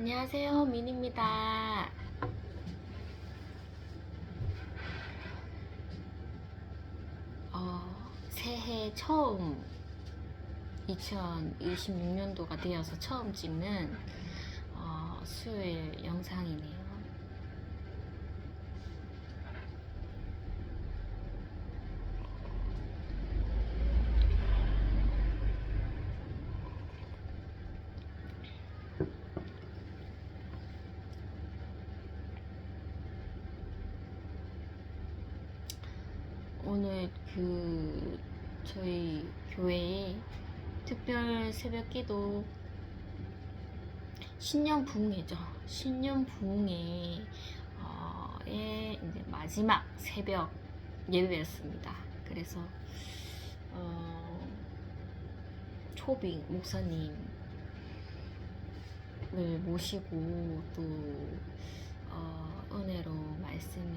안녕하세요, 민입니다. 새해 처음 2026년도가 되어서 처음 찍는 수요일 영상이네요. 오늘 저희 교회에 특별 새벽 기도 신년 부흥회죠. 신년 부흥회 이제 마지막 새벽 예배였습니다. 그래서 초빙 목사님을 모시고 또 은혜로 말씀을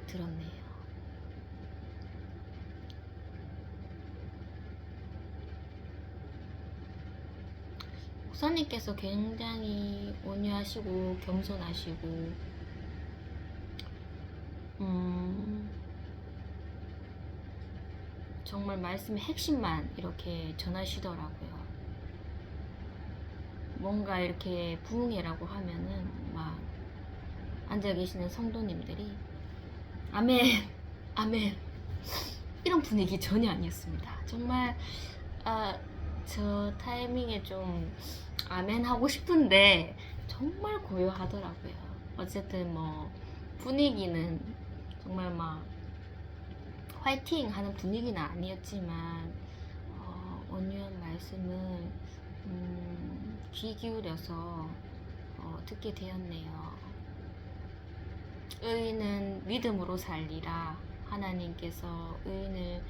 들었네요. 목사님께서 굉장히 온유하시고 겸손하시고 정말 말씀의 핵심만 이렇게 전하시더라고요. 뭔가 이렇게 부흥회라고 하면은 막 앉아 계시는 성도님들이 아멘 아멘 이런 분위기 전혀 아니었습니다. 정말 저 타이밍에 좀 아멘 하고 싶은데 정말 고요하더라고요. 어쨌든 뭐 분위기는 정말 막 화이팅 하는 분위기는 아니었지만 온유한 말씀을 귀 기울여서 듣게 되었네요. 의인은 믿음으로 살리라. 하나님께서 의인을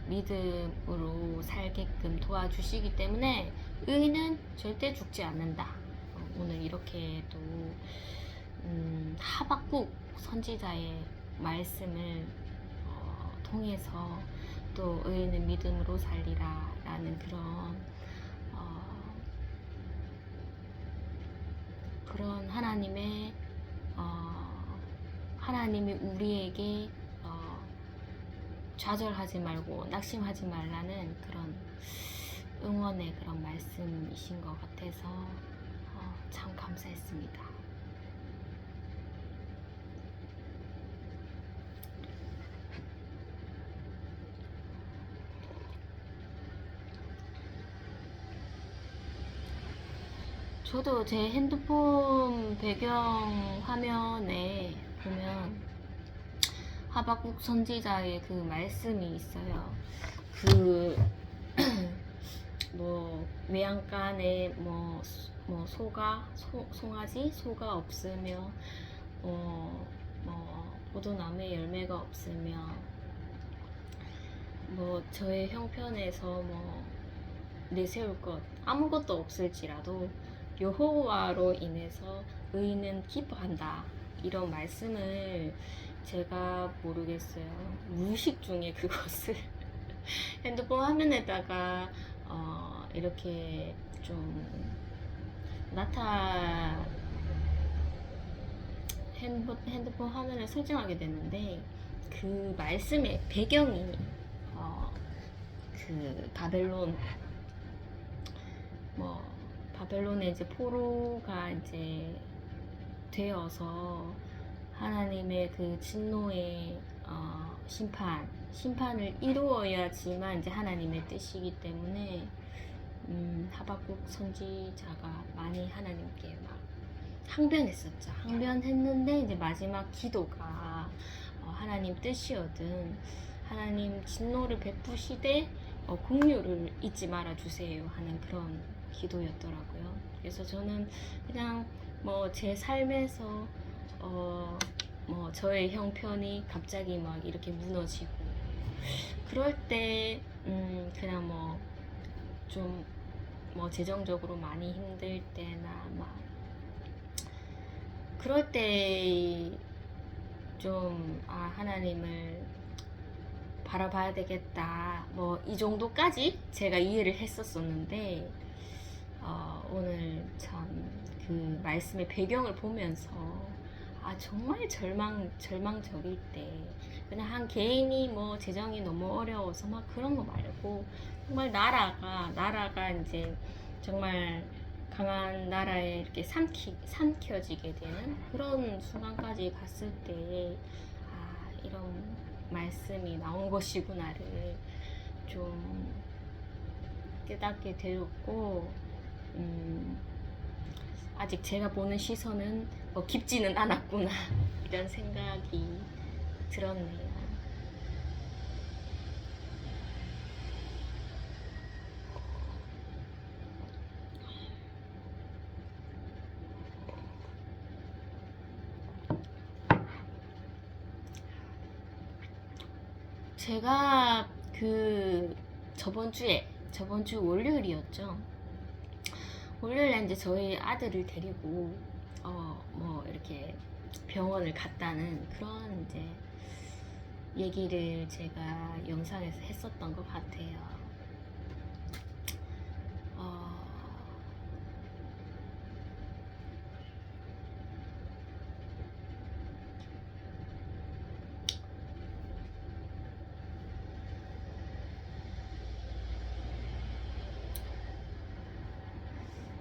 믿음으로 살게끔 도와주시기 때문에 의인은 절대 죽지 않는다. 오늘 이렇게 또 하박국 선지자의 말씀을 통해서 또 의인은 믿음으로 살리라 라는 그런 하나님이 우리에게 좌절하지 말고 낙심하지 말라는 그런 응원의 그런 말씀이신 것 같아서 참 감사했습니다. 저도 제 핸드폰 배경 화면에 보면 하박국 선지자의 그 말씀이 있어요. 뭐 외양간에 뭐 송아지 소가 없으며 뭐 포도나무에 열매가 없으며 뭐 저의 형편에서 뭐 내세울 것 아무것도 없을지라도 여호와로 인해서 의인은 기뻐한다. 이런 말씀을 제가 모르겠어요. 무의식 중에 그것을 핸드폰 화면에다가 이렇게 좀 핸드폰 화면을 설정하게 됐는데 그 말씀의 배경이 그 바벨론의 이제 포로가 이제 되어서 하나님의 그 진노의 심판을 이루어야지만 이제 하나님의 뜻이기 때문에 하박국 선지자가 많이 하나님께 막 항변했었죠. 항변했는데 이제 마지막 기도가 하나님 뜻이거든. 하나님 진노를 베푸시되 긍휼을 잊지 말아 주세요 하는 그런 기도였더라고요. 그래서 저는 그냥 뭐 제 삶에서 뭐 저의 형편이 갑자기 막 이렇게 무너지고 그럴 때 그냥 뭐 좀 뭐 재정적으로 많이 힘들 때나 막 그럴 때 좀 하나님을 바라봐야 되겠다 뭐 이 정도까지 제가 이해를 했었었는데 오늘 참 그 말씀의 배경을 보면서 정말 절망적일 때 그냥 한 개인이 뭐 재정이 너무 어려워서 막 그런 거 말고 정말 나라가 이제 정말 강한 나라에 이렇게 삼켜지게 되는 그런 순간까지 갔을 때 이런 말씀이 나온 것이구나를 좀 깨닫게 되었고, 아직 제가 보는 시선은 깊지는 않았구나 이런 생각이 들었네요. 제가 그 저번 주 월요일이었죠. 월요일에 이제 저희 아들을 데리고 뭐 이렇게 병원을 갔다는 그런 이제 얘기를 제가 영상에서 했었던 것 같아요.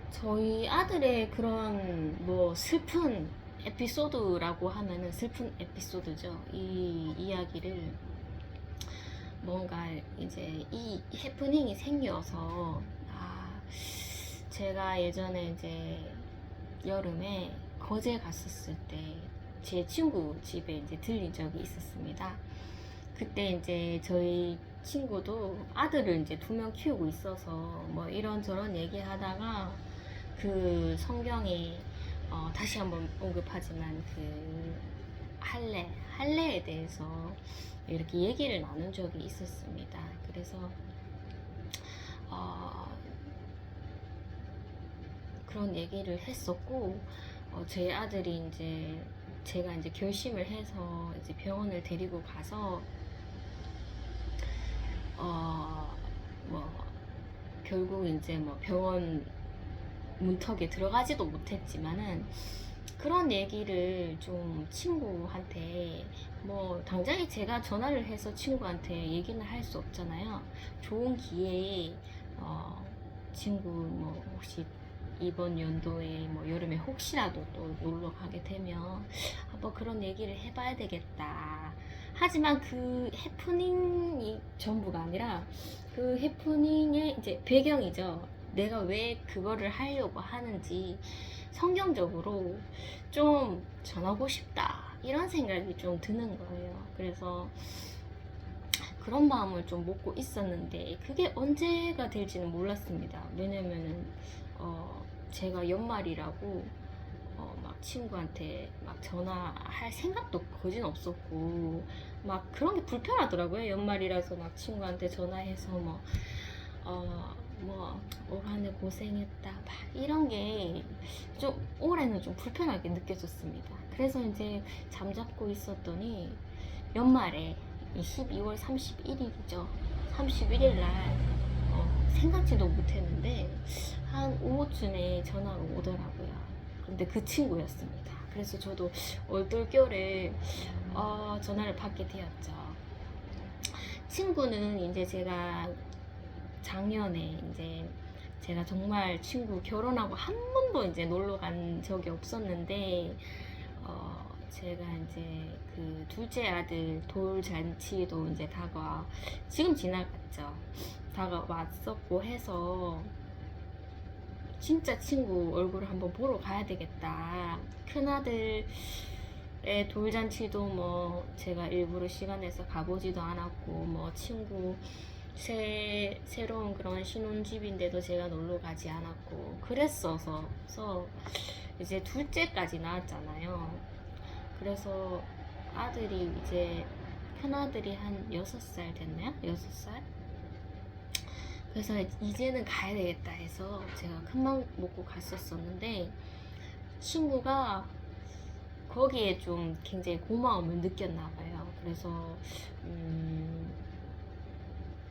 저희 아들의 그런 뭐 슬픈 에피소드라고 하면은 슬픈 에피소드죠. 이 이야기를 뭔가 이제 이 해프닝이 생겨서 제가 예전에 이제 여름에 거제 갔었을 때 제 친구 집에 이제 들린 적이 있었습니다. 그때 이제 저희 친구도 아들을 이제 2명 키우고 있어서 뭐 이런저런 얘기하다가 그 성경에 다시 한번 언급하지만 그 할례에 대해서 이렇게 얘기를 나눈 적이 있었습니다. 그래서 그런 얘기를 했었고, 제 아들이 이제 제가 이제 결심을 해서 이제 병원을 데리고 가서 뭐 결국 이제 뭐 병원 문턱에 들어가지도 못했지만은 그런 얘기를 좀 친구한테 뭐 당장에 제가 전화를 해서 친구한테 얘기는 할 수 없잖아요. 좋은 기회에 친구 뭐 혹시 이번 연도에 뭐 여름에 혹시라도 또 놀러 가게 되면 한번 그런 얘기를 해봐야 되겠다. 하지만 그 해프닝이 전부가 아니라 그 해프닝의 이제 배경이죠. 내가 왜 그거를 하려고 하는지 성경적으로 좀 전하고 싶다 이런 생각이 좀 드는 거예요. 그래서 그런 마음을 좀 먹고 있었는데 그게 언제가 될지는 몰랐습니다. 왜냐면은 제가 연말이라고 막 친구한테 막 전화할 생각도 거진 없었고 막 그런 게 불편하더라고요. 연말이라서 막 친구한테 전화해서 뭐 올 한 해 고생했다 막 이런 게 좀 올해는 좀 불편하게 느껴졌습니다. 그래서 이제 잠잡고 있었더니 연말에 12월 31일이죠. 31일 날 생각지도 못했는데 한 오후쯤에 전화가 오더라고요. 근데 그 친구였습니다. 그래서 저도 얼떨결에 전화를 받게 되었죠. 친구는 이제 제가 작년에 이제 제가 정말 친구 결혼하고 한 번도 이제 놀러 간 적이 없었는데 제가 이제 그 둘째 아들 돌잔치도 이제 지금 지나갔죠. 다가왔었고 해서 진짜 친구 얼굴을 한번 보러 가야 되겠다. 큰아들의 돌잔치도 뭐 제가 일부러 시간 내서 가보지도 않았고 뭐 친구 새로운 그런 신혼집인데도 제가 놀러 가지 않았고 그랬어서 이제 둘째까지 나왔잖아요. 그래서 아들이 이제 큰아들이 한 6살 됐나요? 6살? 그래서 이제는 가야 되겠다 해서 제가 큰맘 먹고 갔었었는데 친구가 거기에 좀 굉장히 고마움을 느꼈나 봐요. 그래서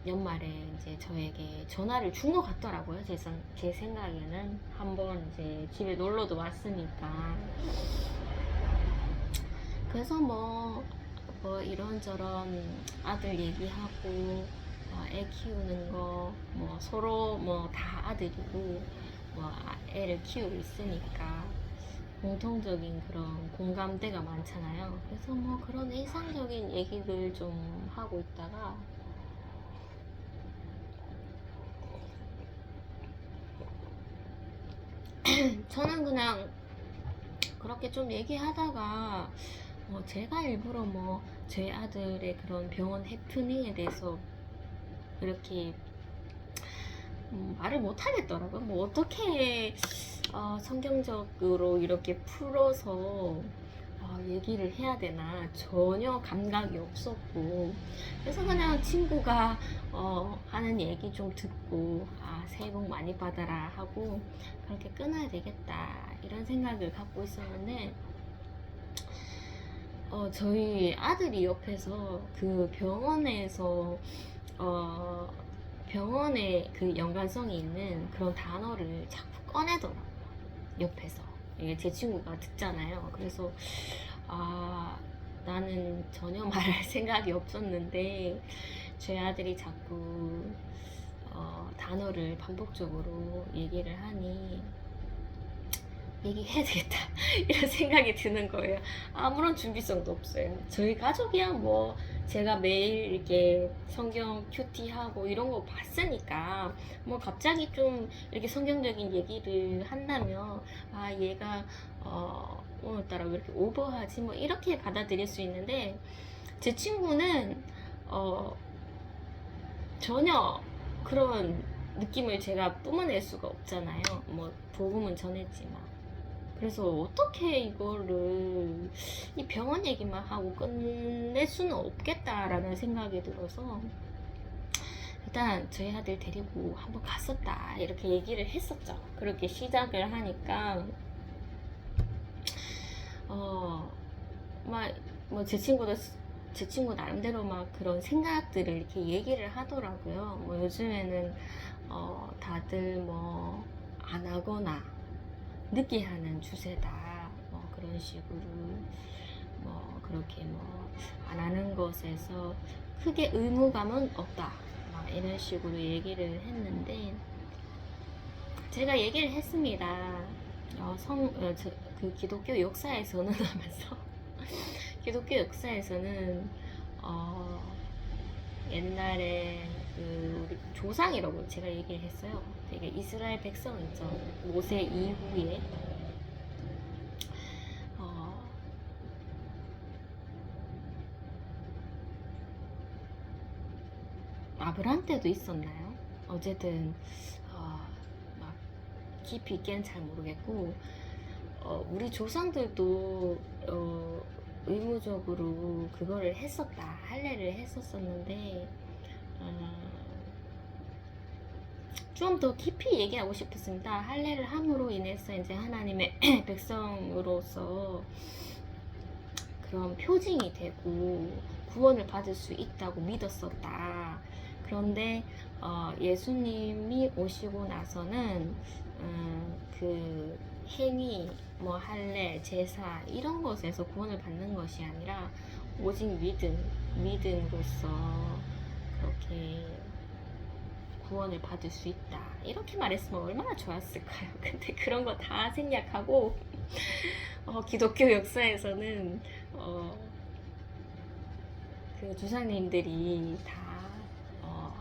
연말에 이제 저에게 전화를 준 것 같더라고요. 제 생각에는 한번 이제 집에 놀러도 왔으니까. 그래서 뭐 이런저런 아들 얘기하고 애 키우는 거 뭐 서로 뭐 다 아들이고 뭐 애를 키우고 있으니까 공통적인 그런 공감대가 많잖아요. 그래서 뭐 그런 일상적인 얘기를 좀 하고 있다가 저는 그냥 그렇게 좀 얘기하다가 제가 일부러 뭐 제 아들의 그런 병원 해프닝에 대해서 이렇게 말을 못 하겠더라고요. 뭐 어떻게 성경적으로 이렇게 풀어서 얘기를 해야 되나 전혀 감각이 없었고, 그래서 그냥 친구가 하는 얘기 좀 듣고 새해 복 많이 받아라 하고 그렇게 끊어야 되겠다 이런 생각을 갖고 있었는데 저희 아들이 옆에서 그 병원에서 병원에 그 연관성이 있는 그런 단어를 자꾸 꺼내더라고요. 옆에서. 이게 제 친구가 듣잖아요. 그래서 나는 전혀 말할 생각이 없었는데 제 아들이 자꾸 단어를 반복적으로 얘기를 하니 얘기해야 되겠다 이런 생각이 드는 거예요. 아무런 준비성도 없어요. 저희 가족이야 뭐 제가 매일 이렇게 성경 큐티하고 이런 거 봤으니까 뭐 갑자기 좀 이렇게 성경적인 얘기를 한다면 얘가 오늘따라 왜 이렇게 오버하지 뭐 이렇게 받아들일 수 있는데, 제 친구는 전혀 그런 느낌을 제가 뿜어낼 수가 없잖아요. 뭐 복음은 전했지만. 그래서 어떻게 이거를 이 병원 얘기만 하고 끝낼 수는 없겠다라는 생각이 들어서 일단 저희 아들 데리고 한번 갔었다 이렇게 얘기를 했었죠. 그렇게 시작을 하니까 막 뭐 제 친구 나름대로 막 그런 생각들을 이렇게 얘기를 하더라고요. 뭐 요즘에는 다들 뭐 안 하거나 늦게 하는 추세다. 뭐 그런 식으로 뭐 그렇게 뭐 안 하는 것에서 크게 의무감은 없다. 막 이런 식으로 얘기를 했는데 제가 얘기를 했습니다. 그 기독교 역사에서는 하면서 기독교 역사에서는 옛날에 그 우리 조상이라고 제가 얘기를 했어요. 되게 이스라엘 백성이죠. 모세 이후에 아브라함 때도 있었나요? 어쨌든 막 깊이 있게는 잘 모르겠고 우리 조상들도 의무적으로 그거를 했었다, 할례를 했었었는데 좀 더 깊이 얘기하고 싶었습니다. 할례를 함으로 인해서 이제 하나님의 백성으로서 그런 표징이 되고 구원을 받을 수 있다고 믿었었다. 그런데 예수님이 오시고 나서는 그 행위, 뭐 할례, 제사 이런 것에서 구원을 받는 것이 아니라 오직 믿음으로써 그렇게 구원을 받을 수 있다 이렇게 말했으면 얼마나 좋았을까요? 근데 그런 거 다 생략하고 기독교 역사에서는 그 조상님들이 다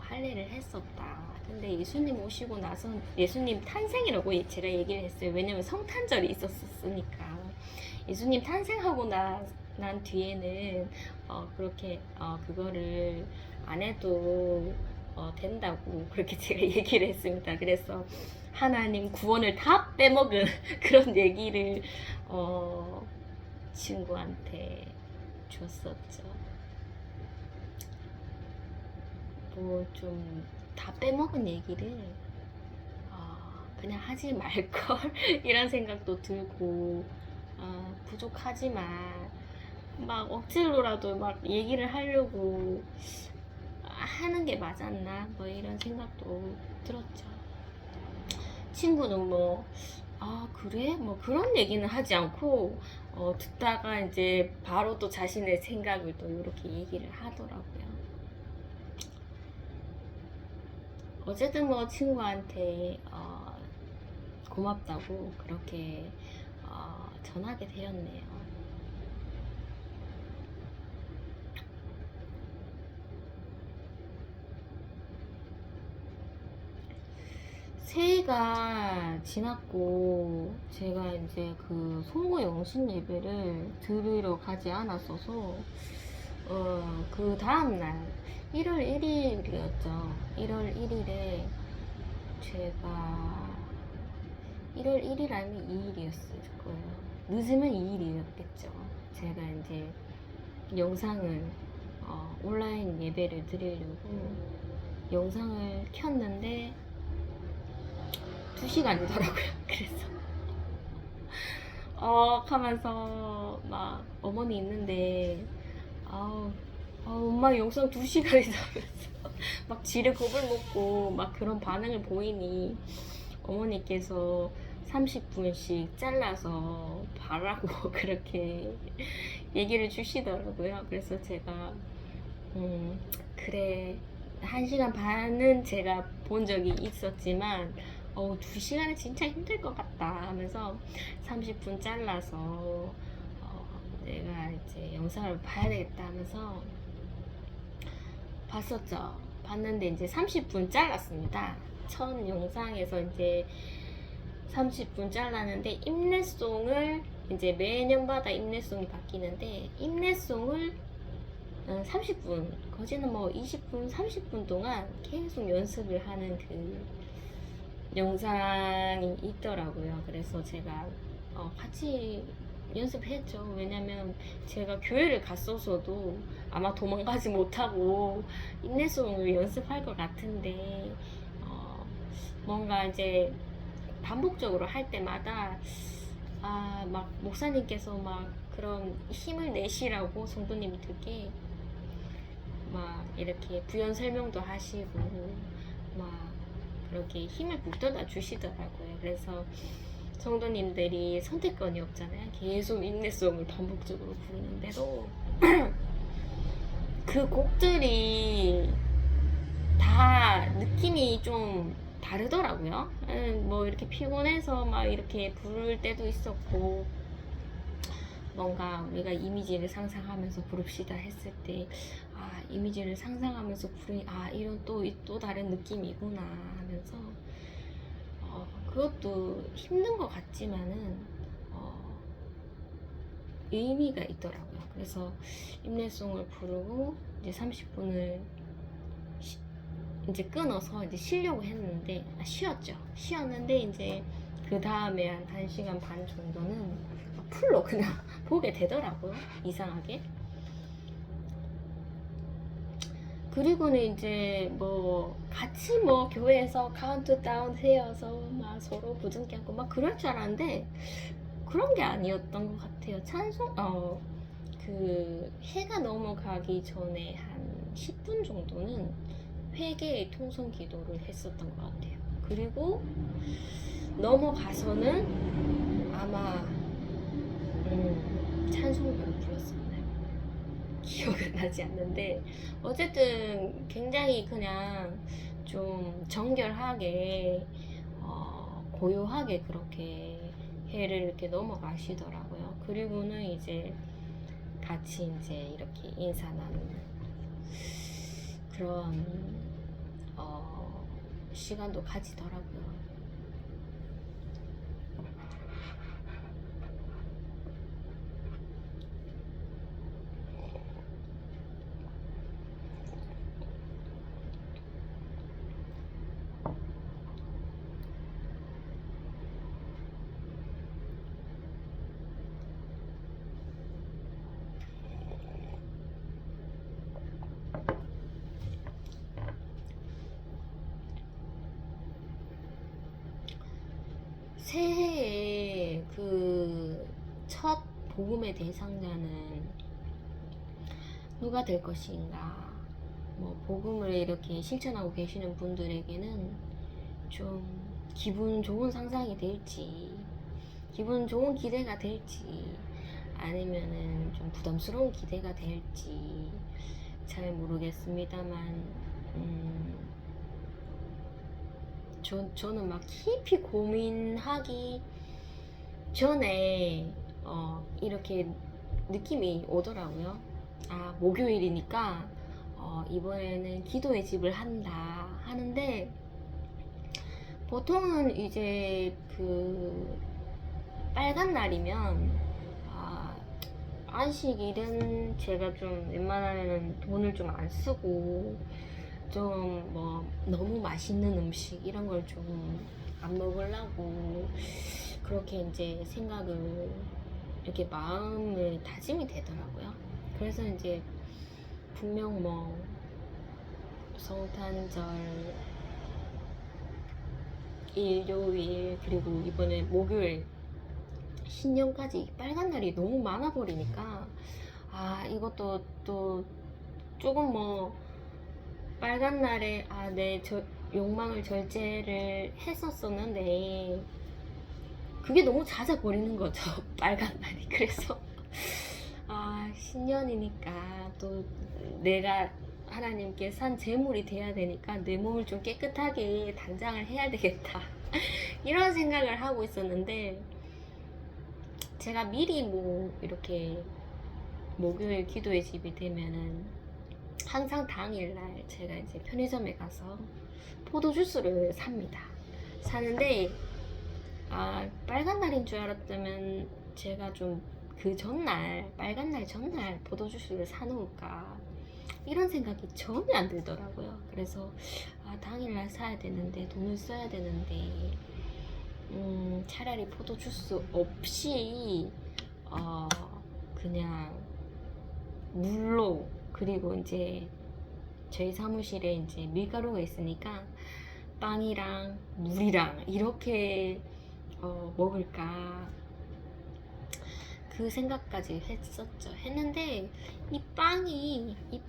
할례를 했었다. 근데 예수님 오시고 나서 예수님 탄생이라고 제가 얘기를 했어요. 왜냐면 성탄절이 있었으니까. 예수님 탄생하고 난 뒤에는 그렇게 그거를 안 해도 된다고 그렇게 제가 얘기를 했습니다. 그래서 하나님 구원을 다 빼먹은 그런 얘기를 친구한테 줬었죠. 뭐 좀 다 빼먹은 얘기를 그냥 하지 말걸 이런 생각도 들고 부족하지만 막 억지로라도 막 얘기를 하려고 하는 게 맞았나 뭐 이런 생각도 들었죠. 친구는 뭐 아 그래? 뭐 그런 얘기는 하지 않고 듣다가 이제 바로 또 자신의 생각을 또 이렇게 얘기를 하더라고요. 어쨌든 뭐 친구한테 고맙다고 그렇게 전하게 되었네요. 새해가 지났고 제가 이제 그 송구 영신 예배를 들으러 가지 않았어서 그 다음날 1월 1일이었죠. 1월 1일에 제가 1월 1일 아니면 2일이었을 거예요. 늦으면 2일이었겠죠. 제가 이제 영상을 온라인 예배를 드리려고 영상을 켰는데 2시간이더라고요. 그래서 하면서 막 어머니 있는데 엄마 영상 2시간이다 하면서 막 지레 겁을 먹고 막 그런 반응을 보이니 어머니께서 30분씩 잘라서 봐라고 그렇게 얘기를 주시더라고요. 그래서 제가 그래 1시간 반은 제가 본 적이 있었지만 2시간은 진짜 힘들 것 같다 하면서 30분 잘라서 내가 이제 영상을 봐야 되겠다 하면서 봤었죠. 봤는데 이제 30분 잘랐습니다. 첫 영상에서 이제 30분 잘랐는데 임내송을 이제 매년마다 임내송이 바뀌는데 임내송을 30분 거지는 뭐 20분 30분 동안 계속 연습을 하는 그 영상이 있더라고요. 그래서 제가 같이 연습했죠. 왜냐면 제가 교회를 갔어서도 아마 도망가지 못하고 인내송을 연습할 것 같은데 뭔가 이제 반복적으로 할 때마다 막 목사님께서 막 그런 힘을 내시라고 성도님들께 막 이렇게 부연 설명도 하시고 막 그렇게 힘을 북돋아 주시더라고요. 그래서 성도님들이 선택권이 없잖아요. 계속 인내송을 반복적으로 부르는데도 그 곡들이 다 느낌이 좀 다르더라고요. 뭐 이렇게 피곤해서 막 이렇게 부를 때도 있었고 뭔가 우리가 이미지를 상상하면서 부릅시다 했을 때 이미지를 상상하면서 부르니 이런 또 다른 느낌이구나 하면서 그것도 힘든 것 같지만은 의미가 있더라고요. 그래서 임내송을 부르고 이제 30분을 이제 끊어서 이제 쉬려고 했는데 쉬었는데 이제 그 다음에 한 1시간 반 정도는 풀로 그냥 보게 되더라고요. 이상하게. 그리고는 이제 뭐 같이 뭐 교회에서 카운트다운 세어서 막 서로 부둥켜 안고 막 그럴 줄 알았는데 그런 게 아니었던 것 같아요. 그 해가 넘어가기 전에 한 10분 정도는 회개의 통성 기도를 했었던 것 같아요. 그리고 넘어가서는 아마 찬송가를 불렀었나요? 기억은 나지 않는데 어쨌든 굉장히 그냥 좀 정결하게 고요하게 그렇게 해를 이렇게 넘어가시더라고요. 그리고는 이제 같이 이제 이렇게 인사 나누는 그런 시간도 가지더라고요. 새해에 그 첫 복음의 대상자는 누가 될 것인가? 뭐 복음을 이렇게 실천하고 계시는 분들에게는 좀 기분 좋은 상상이 될지, 기분 좋은 기대가 될지, 아니면은 좀 부담스러운 기대가 될지 잘 모르겠습니다만, 저는 막 깊이 고민하기 전에 이렇게 느낌이 오더라고요. 아, 목요일이니까 이번에는 기도의 집을 한다 하는데, 보통은 이제 그 빨간 날이면 안식일은 제가 좀 웬만하면 돈을 좀 안 쓰고 좀 뭐 너무 맛있는 음식 이런 걸 좀 안 먹으려고 그렇게 이제 생각을 이렇게 마음을 다짐이 되더라고요. 그래서 이제 분명 뭐 성탄절, 일요일, 그리고 이번에 목요일 신년까지 빨간 날이 너무 많아 버리니까 이것도 또 조금 뭐 빨간 날에 내 욕망을 절제를 했었었는데 그게 너무 잦아버리는 거죠. 빨간 날이. 그래서 신년이니까 또 내가 하나님께 산 제물이 돼야 되니까 내 몸을 좀 깨끗하게 단장을 해야 되겠다. 이런 생각을 하고 있었는데, 제가 미리 뭐 이렇게 목요일 기도의 집이 되면은 항상 당일날 제가 이제 편의점에 가서 포도주스를 삽니다. 사는데 빨간 날인 줄 알았다면 제가 좀 그 전날, 빨간 날 전날 포도주스를 사놓을까 이런 생각이 전혀 안 들더라고요. 그래서 당일날 사야 되는데, 돈을 써야 되는데, 차라리 포도주스 없이 그냥 물로, 그리고 이제 저희 사무실에 이제 밀가루가 있으니까 빵이랑 물이랑 이렇게 먹을까 그 생각까지 했는데, 이 빵이 이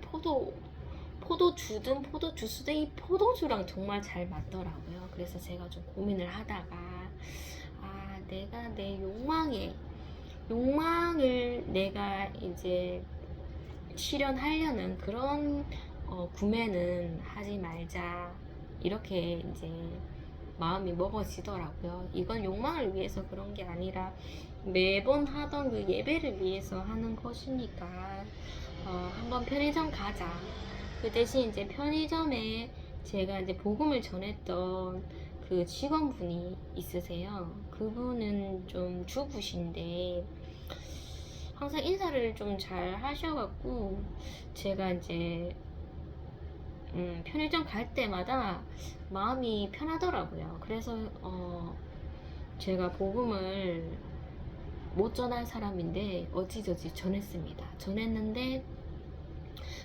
포도주든 포도주스든 이 포도주랑 정말 잘 맞더라고요. 그래서 제가 좀 고민을 하다가 내가 내 욕망을 내가 이제 실현하려는 그런 구매는 하지 말자, 이렇게 이제 마음이 먹어지더라고요. 이건 욕망을 위해서 그런 게 아니라 매번 하던 그 예배를 위해서 하는 것이니까 한번 편의점 가자. 그 대신 이제 편의점에 제가 이제 복음을 전했던 그 직원분이 있으세요. 그분은 좀 주부신데 항상 인사를 좀 잘 하셔갖고 제가 이제 편의점 갈 때마다 마음이 편하더라고요. 그래서 제가 복음을 못 전할 사람인데 어찌저찌 전했는데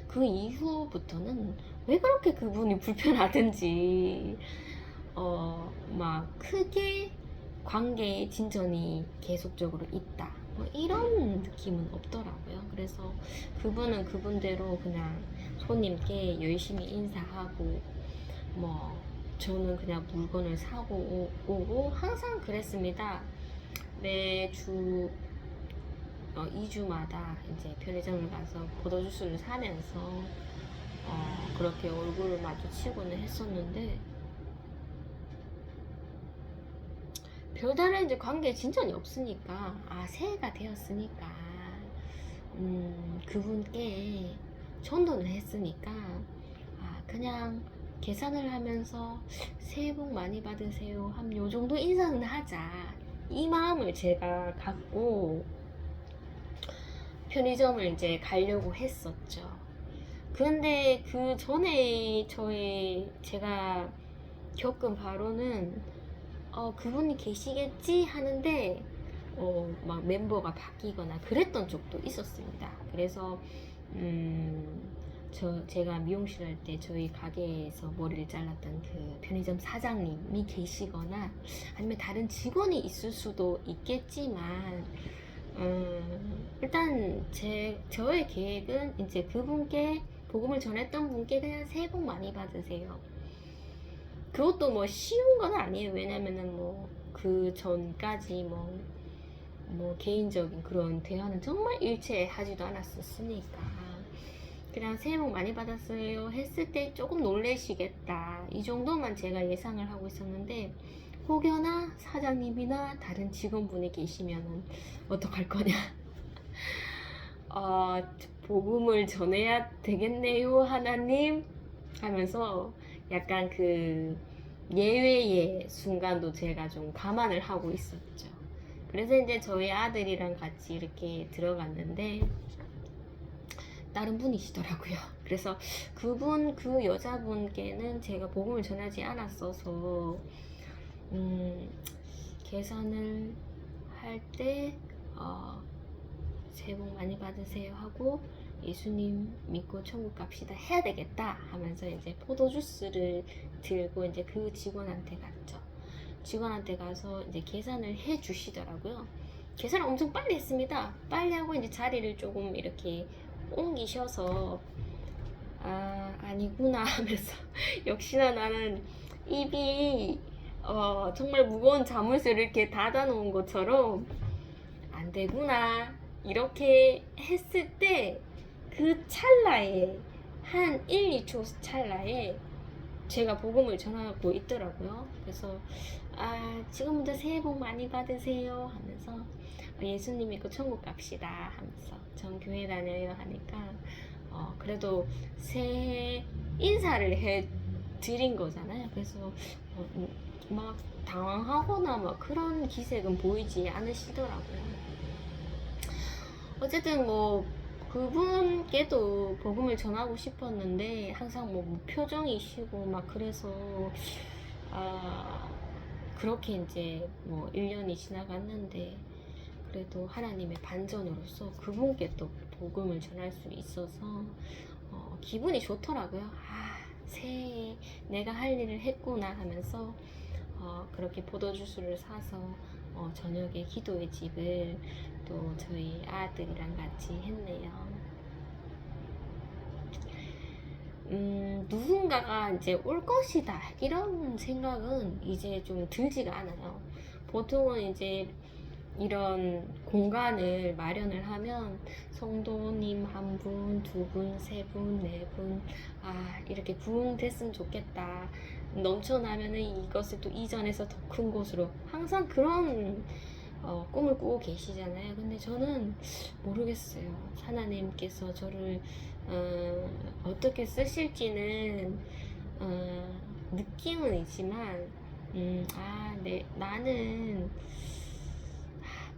그 이후부터는 왜 그렇게 그분이 불편하든지 막 크게 관계의 진전이 계속적으로 있다, 뭐 이런 느낌은 없더라고요. 그래서 그분은 그분대로 그냥 손님께 열심히 인사하고, 뭐 저는 그냥 물건을 사고 오고 항상 그랬습니다. 매주 2주마다 이제 편의점을 가서 포도주스를 사면서 그렇게 얼굴을 마주치고는 했었는데, 별다른 이제 관계 진전이 없으니까 새해가 되었으니까 그분께 전도를 했으니까 그냥 계산을 하면서 새해 복 많이 받으세요 한 요정도 인사는 하자, 이 마음을 제가 갖고 편의점을 이제 가려고 했었죠. 그런데 그 전에 제가 겪은 바로는 그분이 계시겠지 하는데 막 멤버가 바뀌거나 그랬던 적도 있었습니다. 그래서 제가 미용실 할 때 저희 가게에서 머리를 잘랐던 그 편의점 사장님이 계시거나 아니면 다른 직원이 있을 수도 있겠지만, 일단 저의 계획은 이제 그분께 복음을 전했던 분께 그냥 새해 복 많이 받으세요. 그것도 뭐 쉬운 건 아니에요. 왜냐면은 뭐 그 전까지 뭐 개인적인 그런 대화는 정말 일체 하지도 않았었으니까 그냥 새해 복 많이 받았어요 했을 때 조금 놀래시겠다, 이 정도만 제가 예상을 하고 있었는데, 혹여나 사장님이나 다른 직원분이 계시면은 어떡할 거냐. 복음을 전해야 되겠네요 하나님 하면서 약간 그 예외의 순간도 제가 좀 감안을 하고 있었죠. 그래서 이제 저희 아들이랑 같이 이렇게 들어갔는데 다른 분이시더라고요. 그래서 그 여자분께는 제가 복음을 전하지 않았어서 계산을 할 때 새해 복 많이 받으세요 하고 예수님 믿고 천국 갑시다 해야 되겠다 하면서 이제 포도주스를 들고 이제 그 직원한테 갔죠. 직원한테 가서 이제 계산을 해 주시더라고요. 계산을 엄청 빨리 했습니다. 빨리 하고 이제 자리를 조금 이렇게 옮기셔서 아니구나 하면서 역시나 나는 입이 정말 무거운 자물쇠를 이렇게 닫아 놓은 것처럼 안 되구나 이렇게 했을 때 그 찰나에 한 1, 2초 찰나에 제가 복음을 전하고 있더라고요. 그래서 지금부터 새해 복 많이 받으세요 하면서 예수님 믿고 천국 갑시다 하면서 전 교회 다녀요 하니까 그래도 새해 인사를 해 드린 거잖아요. 그래서 막 당황하거나 막 그런 기색은 보이지 않으시더라고요. 어쨌든 뭐 그분께도 복음을 전하고 싶었는데 항상 뭐 무표정이시고 막 그래서 그렇게 이제 뭐 1년이 지나갔는데 그래도 하나님의 반전으로서 그분께 또 복음을 전할 수 있어서 기분이 좋더라고요. 새해에 내가 할 일을 했구나 하면서 그렇게 포도주스를 사서 저녁에 기도의 집을 또 저희 아들이랑 같이 했네요. 누군가가 이제 올 것이다 이런 생각은 이제 좀 들지가 않아요. 보통은 이제 이런 공간을 마련을 하면 성도님 한 분, 두 분, 세 분, 네 분, 이렇게 부흥됐으면 좋겠다. 넘쳐나면은 이것을 또 이전에서 더 큰 곳으로 항상 그런 꿈을 꾸고 계시잖아요. 근데 저는 모르겠어요. 하나님께서 저를 어떻게 쓰실지는 느낌은 있지만 나는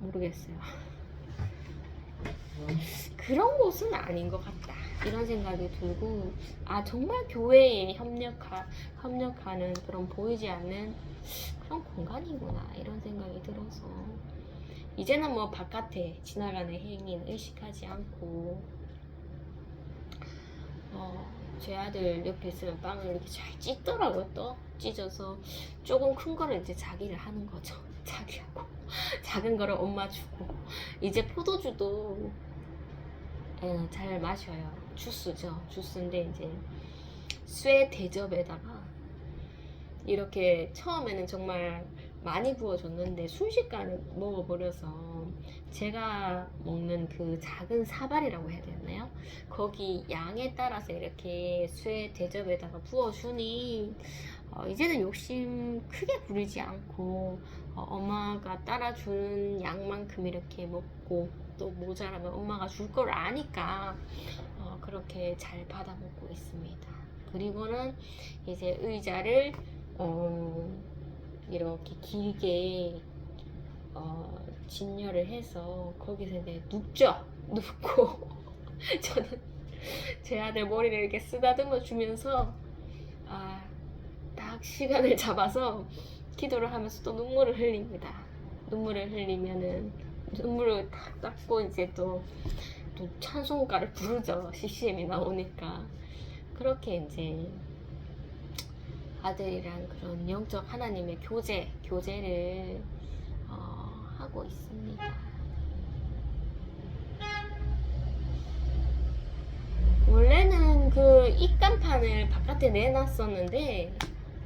모르겠어요. 그런 곳은 아닌 것 같다 이런 생각이 들고 정말 교회에 협력하는 그런 보이지 않는 그런 공간이구나 이런 생각이 들어서 이제는 뭐 바깥에 지나가는 행인 의식하지 않고 제 아들 옆에 있으면 빵을 이렇게 잘 찢더라고요. 또 찢어서 조금 큰 거를 이제 자기를 하는 거죠. 자기하고 작은 거를 엄마 주고 이제 포도주도 잘 마셔요. 주스죠. 주스인데 이제 쇠 대접에다가 이렇게 처음에는 정말 많이 부어줬는데 순식간에 먹어버려서 제가 먹는 그 작은 사발이라고 해야 되나요? 거기 양에 따라서 이렇게 쇠 대접에다가 부어주니 이제는 욕심 크게 부리지 않고 엄마가 따라주는 양만큼 이렇게 먹고 또 모자라면 엄마가 줄 걸 아니까 그렇게 잘 받아 먹고 있습니다. 그리고는 이제 의자를 이렇게 길게 진열을 해서 거기서 이제 눕죠. 눕고 저는 제 아들 머리를 이렇게 쓰다듬어 주면서 딱 시간을 잡아서 기도를 하면서 또 눈물을 흘립니다. 눈물을 흘리면은 눈물을 탁 닦고 이제 또 찬송가를 부르죠. CCM이 나오니까 그렇게 이제 아들이랑 그런 영적 하나님의 교제를 하고 있습니다. 원래는 그 입간판을 바깥에 내놨었는데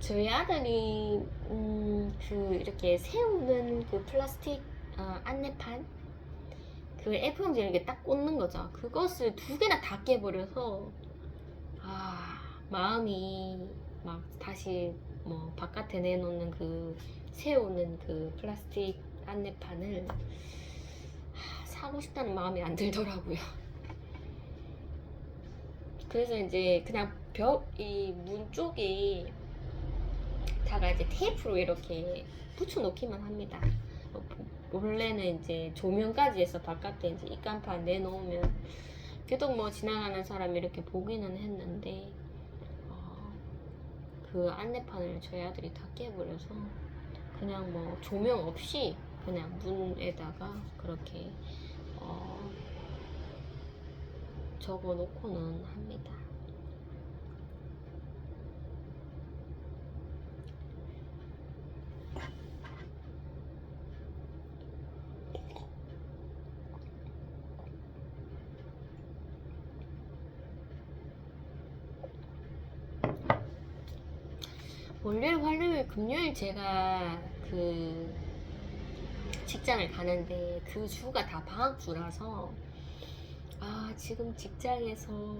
저희 아들이 그 이렇게 세우는 그 플라스틱 안내판 그 F-용지 이렇게 딱 꽂는 거죠. 그것을 두 개나 다 깨버려서 마음이 막 다시 뭐 바깥에 내놓는 그 세우는 그 플라스틱 안내판을 사고 싶다는 마음이 안 들더라고요. 그래서 이제 그냥 이 문 쪽에 다가 이제 테이프로 이렇게 붙여 놓기만 합니다. 원래는 이제 조명까지 해서 바깥에 이제 입간판 내놓으면 계속 뭐 지나가는 사람이 이렇게 보기는 했는데 그 안내판을 저희 아들이 다 깨버려서 그냥 뭐 조명 없이 그냥 문에다가 그렇게 적어 놓고는 합니다. 월요일, 화요일, 금요일 제가 그 직장을 가는데 그 주가 다 방학주라서 지금 직장에서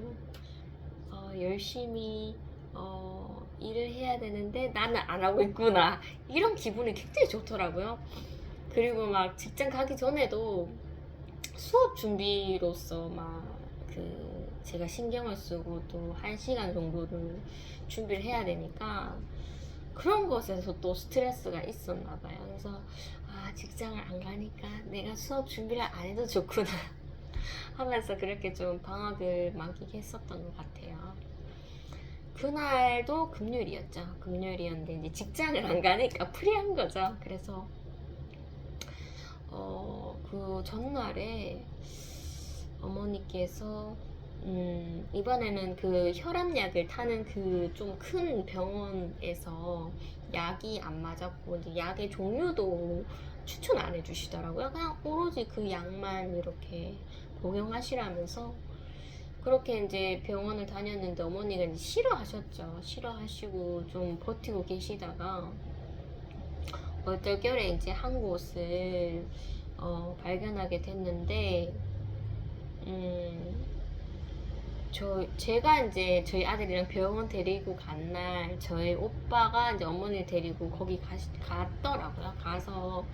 열심히 일을 해야 되는데 나는 안 하고 있구나 이런 기분이 굉장히 좋더라고요. 그리고 막 직장 가기 전에도 수업 준비로서 막 그 제가 신경을 쓰고 또 1시간 정도를 준비를 해야 되니까 그런 것에서 또 스트레스가 있었나 봐요. 그래서 직장을 안 가니까 내가 수업 준비를 안 해도 좋구나 하면서 그렇게 좀 방학을 만끽했었던 것 같아요. 그날도 금요일이었죠. 금요일이었는데 이제 직장을 안 가니까 프리한 거죠. 그래서 그 전날에 어머니께서 이번에는 그 혈압약을 타는 그 좀 큰 병원에서 약이 안 맞았고 이제 약의 종류도 추천 안 해주시더라고요. 그냥 오로지 그 약만 이렇게 복용하시라면서 그렇게 이제 병원을 다녔는데 어머니가 이제 싫어하셨죠. 싫어하시고 좀 버티고 계시다가 얼떨결에 이제 한 곳을 발견하게 됐는데 제가 이제 저희 아들이랑 병원 데리고 간 날 저희 오빠가 이제 어머니 데리고 거기 갔더라고요. 가서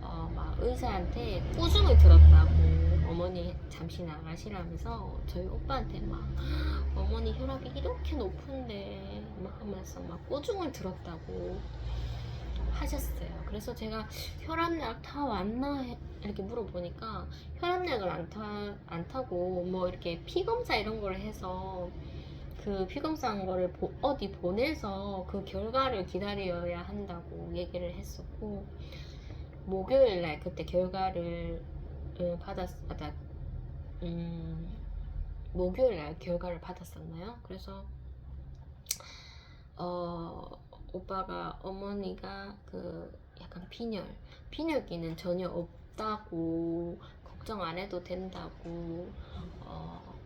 막 의사한테 꾸중을 들었다고 어머니 잠시 나가시라면서 저희 오빠한테 막 어머니 혈압이 이렇게 높은데 막 하면서 막 꾸중을 들었다고 하셨어요. 그래서 제가 혈압약 다 왔나 이렇게 물어보니까 혈압약을 안 타고 뭐 이렇게 피검사 이런 걸 해서 그 피검사한 거를 어디 보내서 그 결과를 기다려야 한다고 얘기를 했었고 목요일 날 그때 결과를 목요일 날 결과를 받았었나요? 그래서 오빠가 어머니가 그 약간 빈혈기는 전혀 없다고 걱정 안 해도 된다고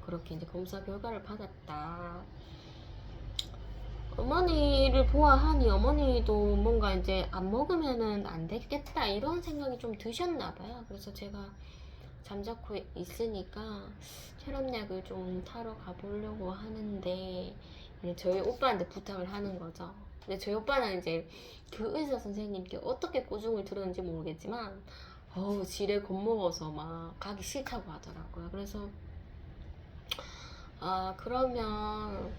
그렇게 이제 검사 결과를 받았다. 어머니를 보아하니 어머니도 뭔가 이제 안 먹으면은 안 되겠다 이런 생각이 좀 드셨나 봐요. 그래서 제가 잠자코 있으니까 혈압약을 좀 타러 가보려고 하는데 저희 오빠한테 부탁을 하는 거죠. 근데 저희 오빠는 이제 그 의사 선생님께 어떻게 꾸중을 들었는지 모르겠지만 지레 겁먹어서 막 가기 싫다고 하더라고요. 그래서 그러면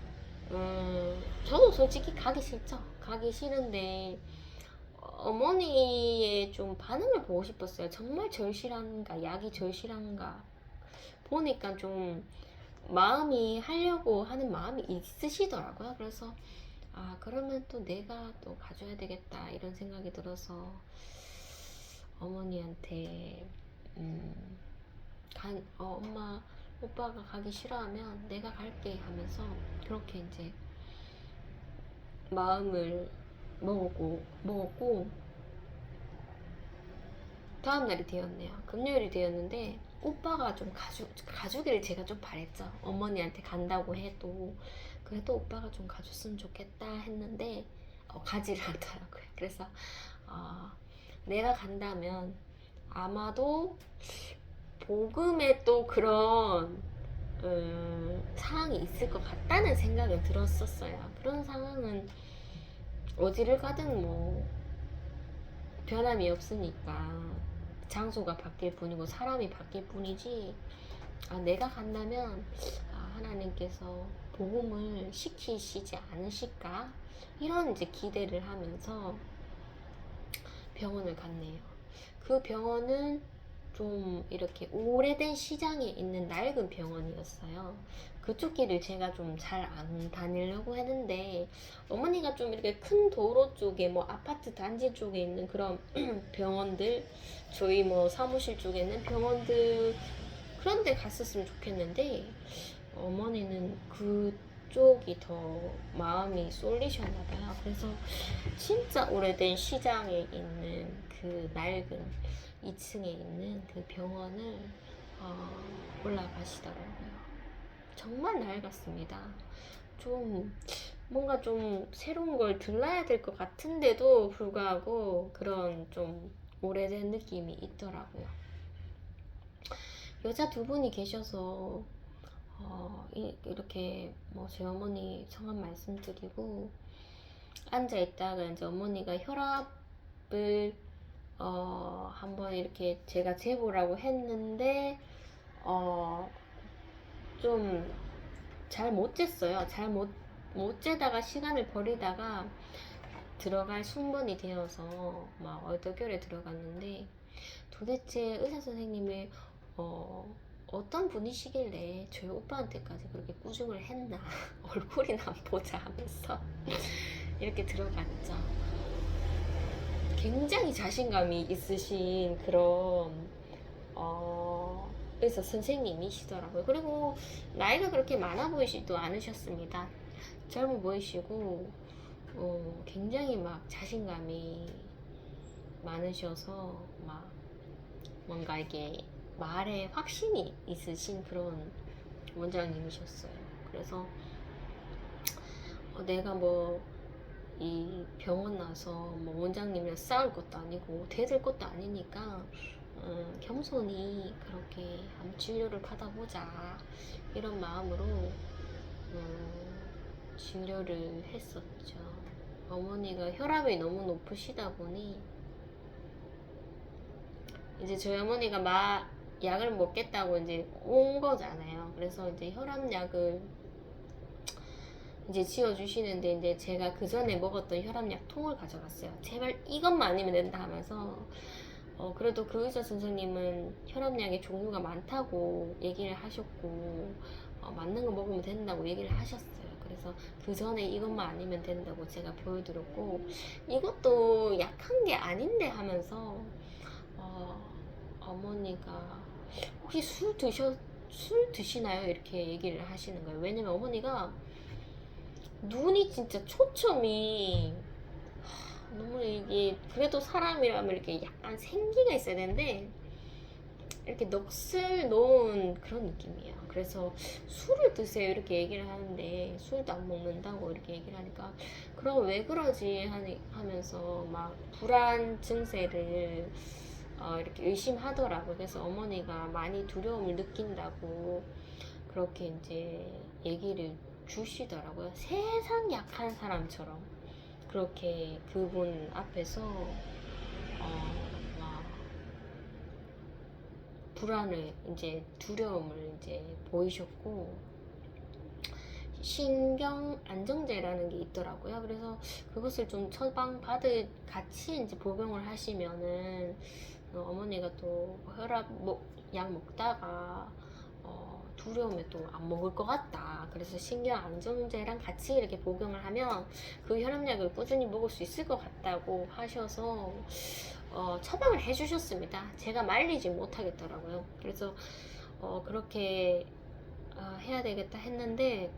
저도 솔직히 가기 싫죠. 가기 싫은데 어머니의 좀 반응을 보고 싶었어요. 정말 절실한가, 약이 절실한가 보니까 좀 마음이 하려고 하는 마음이 있으시더라고요. 그래서 그러면 또 내가 또 가져야 되겠다 이런 생각이 들어서 어머니한테 엄마 오빠가 가기 싫어하면 내가 갈게 하면서 그렇게 이제 마음을 먹었고 다음날이 되었네요. 금요일이 되었는데 오빠가 좀 가주기를 제가 좀 바랬죠. 어머니한테 간다고 해도 그래도 오빠가 좀 가줬으면 좋겠다 했는데 가지를 않더라고요. 그래서 내가 간다면 아마도 복음에 또 그런 상황이 있을 것 같다는 생각은 들었었어요. 그런 상황은 어디를 가든 뭐 변함이 없으니까 장소가 바뀔 뿐이고 사람이 바뀔 뿐이지, 내가 간다면 하나님께서 복음을 시키시지 않으실까, 이런 이제 기대를 하면서 병원을 갔네요. 그 병원은 좀 이렇게 오래된 시장에 있는 낡은 병원이었어요. 그쪽 길을 제가 좀 잘 안 다니려고 했는데, 어머니가 좀 이렇게 큰 도로 쪽에 뭐 아파트 단지 쪽에 있는 그런 병원들, 저희 뭐 사무실 쪽에 있는 병원들, 그런 데 갔었으면 좋겠는데, 어머니는 그쪽이 더 마음이 쏠리셨나 봐요. 그래서 진짜 오래된 시장에 있는 그 낡은 2층에 있는 그 병원을 올라가시더라고요. 정말 낡았습니다. 좀 뭔가 좀 새로운 걸 들러야 될 것 같은데도 불구하고 그런 좀 오래된 느낌이 있더라고요. 여자 두 분이 계셔서 이렇게 뭐 저희 어머니 성함 말씀드리고 앉아 있다가 이제 어머니가 혈압을 한번 이렇게 제가 재보라고 했는데 좀 잘 못 쟀어요. 잘 못 재다가 시간을 버리다가 들어갈 순번이 되어서 막 얼떨결에 들어갔는데, 도대체 의사 선생님이 어떤 분이시길래 저희 오빠한테까지 그렇게 꾸중을 했나 얼굴이나 한번 보자 하면서 이렇게 들어갔죠. 굉장히 자신감이 있으신 그런 의사 선생님이시더라고요. 그리고 나이가 그렇게 많아 보이지도 않으셨습니다. 젊어 보이시고 굉장히 막 자신감이 많으셔서 막 뭔가 이게 말에 확신이 있으신 그런 원장님이셨어요. 그래서 내가 뭐 이 병원 나서 뭐 원장님이랑 싸울 것도 아니고 대들 것도 아니니까 겸손히 그렇게 암 진료를 받아보자, 이런 마음으로 진료를 했었죠. 어머니가 혈압이 너무 높으시다 보니 이제 저희 어머니가 약을 먹겠다고 이제 온 거잖아요. 그래서 이제 혈압약을 이제 지어주시는데, 이제 제가 그 전에 먹었던 혈압약 통을 가져갔어요. 제발 이것만 아니면 된다 하면서 그래도 그 의사 선생님은 혈압약의 종류가 많다고 얘기를 하셨고 맞는 거 먹으면 된다고 얘기를 하셨어요. 그래서 그 전에 이것만 아니면 된다고 제가 보여드렸고, 이것도 약한 게 아닌데 하면서 어머니가 혹시 술 드시나요? 이렇게 얘기를 하시는 거예요. 왜냐면 어머니가 눈이 진짜 초점이 너무, 이게 그래도 사람이라면 이렇게 약간 생기가 있어야 되는데 이렇게 넋을 놓은 그런 느낌이에요. 그래서 술을 드세요 이렇게 얘기를 하는데 술도 안 먹는다고 이렇게 얘기를 하니까, 그럼 왜 그러지 하면서 막 불안 증세를 이렇게 의심하더라고요. 그래서 어머니가 많이 두려움을 느낀다고 그렇게 이제 얘기를 주시더라고요. 세상 약한 사람처럼 그렇게 그분 앞에서 막 불안을, 이제 두려움을 이제 보이셨고, 신경 안정제라는 게 있더라고요. 그래서 그것을 좀 같이 이제 복용을 하시면은 어머니가 또 혈압 약 먹다가 두려움에 또 안 먹을 것 같다. 그래서 신경 안정제랑 같이 이렇게 복용을 하면 그 혈압약을 꾸준히 먹을 수 있을 것 같다고 하셔서 처방을 해주셨습니다. 제가 말리지 못하겠더라고요. 그래서 그렇게 해야 되겠다 했는데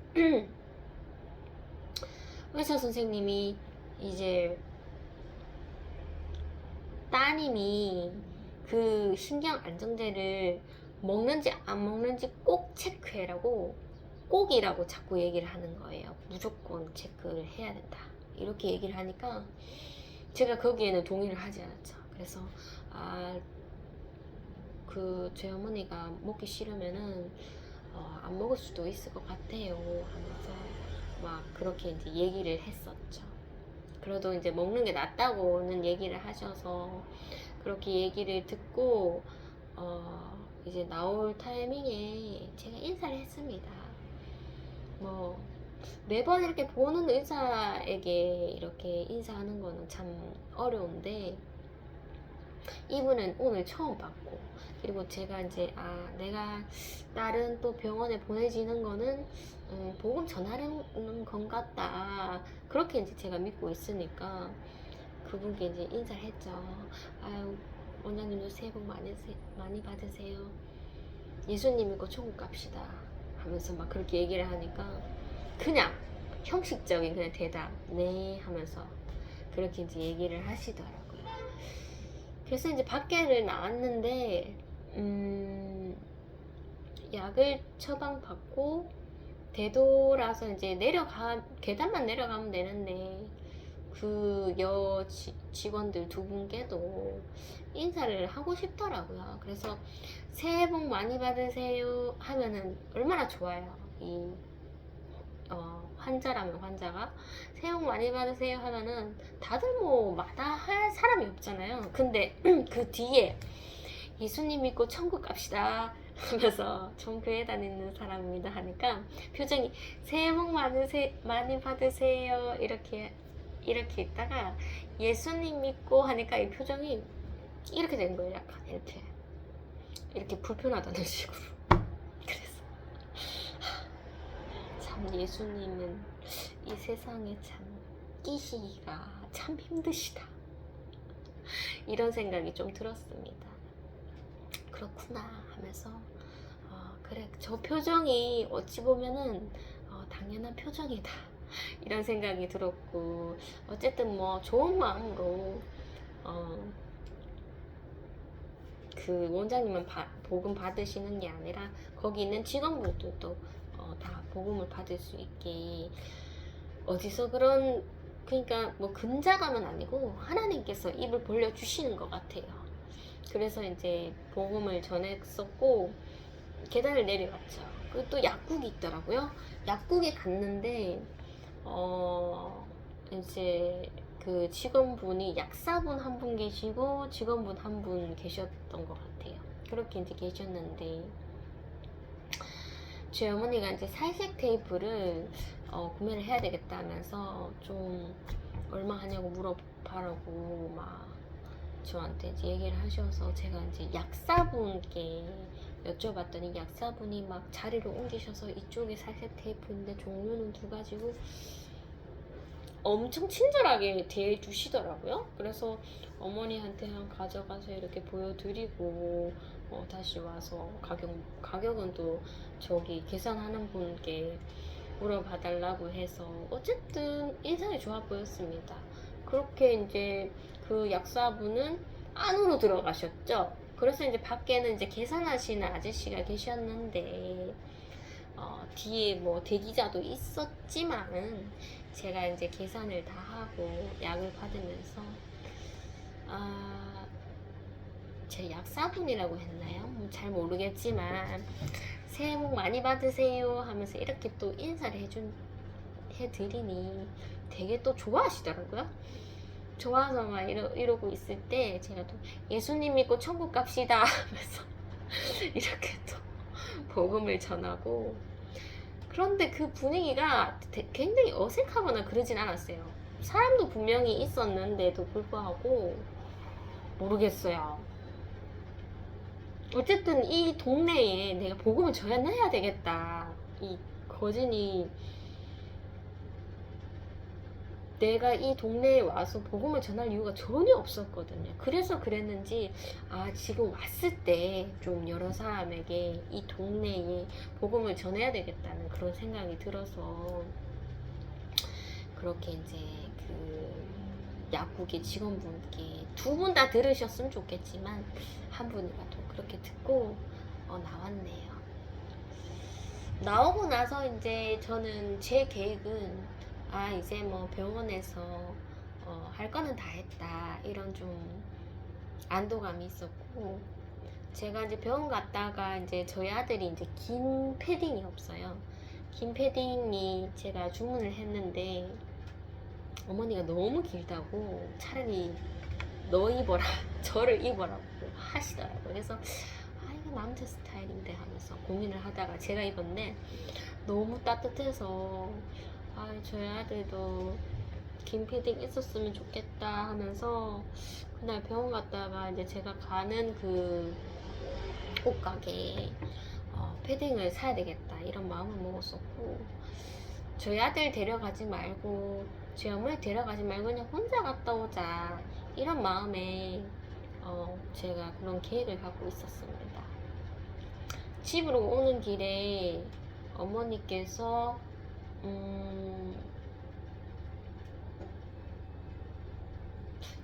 의사 선생님이 이제 따님이 그 신경 안정제를 먹는지 안 먹는지 꼭 체크해라고 꼭이라고 자꾸 얘기를 하는 거예요. 무조건 체크를 해야 된다. 이렇게 얘기를 하니까 제가 거기에는 동의를 하지 않았죠. 그래서 제 어머니가 먹기 싫으면은 안 먹을 수도 있을 것 같아요 하면서 막 그렇게 이제 얘기를 했었죠. 그래도 이제 먹는 게 낫다고는 얘기를 하셔서 그렇게 얘기를 듣고 이제 나올 타이밍에 제가 인사를 했습니다. 뭐 매번 이렇게 보는 의사에게 이렇게 인사하는 거는 참 어려운데 이분은 오늘 처음 봤고, 그리고 제가 이제 내가 다른 또 병원에 보내지는 거는 복음 전하는 건 같다, 그렇게 이제 제가 믿고 있으니까 그분께 이제 인사를 했죠. 아유, 원장님도 새해 복 많이 받으세요. 예수님 믿고 천국 갑시다 하면서 막 그렇게 얘기를 하니까 그냥 형식적인 그냥 대답 네 하면서 그렇게 이제 얘기를 하시더라고요. 그래서 이제 밖에를 나왔는데 약을 처방받고 되돌아서 이제 계단만 내려가면 되는데 그 직원들 두 분께도 인사를 하고 싶더라고요. 그래서 새해 복 많이 받으세요 하면은 얼마나 좋아요. 환자라면 환자가 새해 복 많이 받으세요 하면은 다들 뭐 마다할 사람이 없잖아요. 근데 그 뒤에 예수님 믿고 천국 갑시다 하면서 전 교회 다니는 사람입니다 하니까 표정이 새해 복 많이 받으세요 이렇게 있다가 예수님 믿고 하니까 이 표정이 이렇게 된 거예요. 약간 이렇게 불편하다는 식으로. 그래서 참 예수님은 이 세상에 참 끼시기가 참 힘드시다, 이런 생각이 좀 들었습니다. 그렇구나 하면서 그래, 저 표정이 어찌 보면은 당연한 표정이다, 이런 생각이 들었고, 어쨌든 뭐 좋은 마음으로 그 원장님은 복음 받으시는 게 아니라 거기 있는 직원분들도 다 복음을 받을 수 있게 어디서 그러니까 뭐 근자감은 아니고 하나님께서 입을 벌려주시는 것 같아요. 그래서 이제 복음을 전했었고 계단을 내려갔죠. 그리고 또 약국이 있더라고요. 약국에 갔는데 이제 그 직원분이 약사분 한 분 계시고 직원분 한 분 계셨던 것 같아요. 그렇게 이제 계셨는데 제 어머니가 이제 살색 테이프를 구매를 해야 되겠다면서 좀 얼마 하냐고 물어봐라고 막 저한테 이제 얘기를 하셔서 제가 이제 약사분께 여쭤봤더니 약사분이 막 자리를 옮기셔서 이쪽에 살색 테이프인데 종류는 두 가지고 엄청 친절하게 대해주시더라고요. 그래서 어머니한테 가져가서 이렇게 보여드리고 다시 와서 가격은 또 저기 계산하는 분께 물어봐달라고 해서 어쨌든 인상이 좋아 보였습니다. 그렇게 이제 그 약사분은 안으로 들어가셨죠. 그래서 이제 밖에는 이제 계산하시는 아저씨가 계셨는데 뒤에 뭐 대기자도 있었지만은 제가 이제 계산을 다 하고 약을 받으면서 제 약사분이라고 했나요? 잘 모르겠지만 새해 복 많이 받으세요 하면서 이렇게 또 인사를 해드리니 되게 또 좋아하시더라고요. 좋아서 막 이러고 있을 때 제가 또 예수님 믿고 천국 갑시다 하면서 이렇게 또 복음을 전하고, 그런데 그 분위기가 굉장히 어색하거나 그러진 않았어요. 사람도 분명히 있었는데도 불구하고 모르겠어요. 어쨌든 이 동네에 내가 복음을 전해야 되겠다, 이 거진이 내가 이 동네에 와서 복음을 전할 이유가 전혀 없었거든요. 그래서 그랬는지 지금 왔을 때 좀 여러 사람에게 이 동네에 복음을 전해야 되겠다는 그런 생각이 들어서 그렇게 이제 그 약국의 직원분께 두 분 다 들으셨으면 좋겠지만 한 분이라도 그렇게 듣고 나왔네요. 나오고 나서 이제 저는 제 계획은 이제 뭐 병원에서 할 거는 다 했다 이런 좀 안도감이 있었고, 제가 이제 병원 갔다가 이제 저희 아들이 이제 긴 패딩이 없어요. 긴 패딩이 제가 주문을 했는데 어머니가 너무 길다고 차라리 너 입어라 저를 입어라고 하시더라고요. 그래서 이거 남자 스타일인데 하면서 고민을 하다가 제가 입었는데 너무 따뜻해서 저희 아들도 긴 패딩 있었으면 좋겠다 하면서 그날 병원 갔다가 이제 제가 가는 그 옷가게에 패딩을 사야 되겠다 이런 마음을 먹었었고, 저희 아들 데려가지 말고 저희 어머니 데려가지 말고 그냥 혼자 갔다 오자 이런 마음에 제가 그런 계획을 갖고 있었습니다. 집으로 오는 길에 어머니께서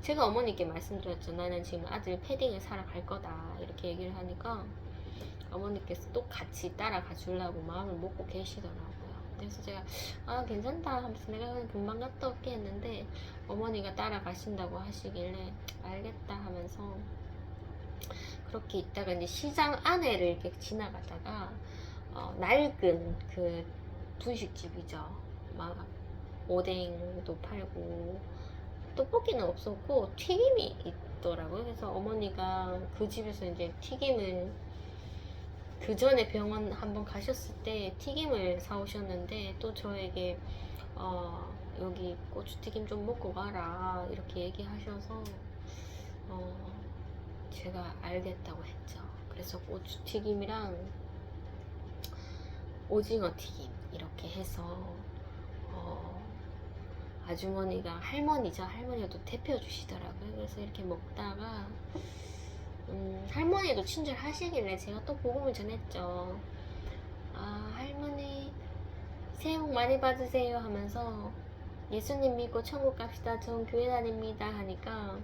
제가 어머니께 말씀드렸죠. 나는 지금 아들 패딩을 사러 갈 거다 이렇게 얘기를 하니까 어머니께서 또 같이 따라가 주려고 마음을 먹고 계시더라고요. 그래서 제가 괜찮다 하면서 내가 그냥 금방 갔다 올게 했는데 어머니가 따라가신다고 하시길래 알겠다 하면서 그렇게 있다가 이제 시장 안에를 이렇게 지나가다가 낡은 그 분식집이죠. 막 오뎅도 팔고 떡볶이는 없었고 튀김이 있더라고요. 그래서 어머니가 그 집에서 이제 튀김을 그 전에 병원 한번 가셨을 때 튀김을 사오셨는데 또 저에게 여기 고추튀김 좀 먹고 가라 이렇게 얘기하셔서 제가 알겠다고 했죠. 그래서 고추튀김이랑 오징어 튀김 이렇게 해서 아주머니가 할머니죠. 할머니가 또 데펴 주시더라고요. 그래서 이렇게 먹다가 할머니도 친절하시길래 제가 또 복음을 전했죠. 할머니 새해 복 많이 받으세요 하면서 예수님 믿고 천국 갑시다. 전 교회 다닙니다 하니까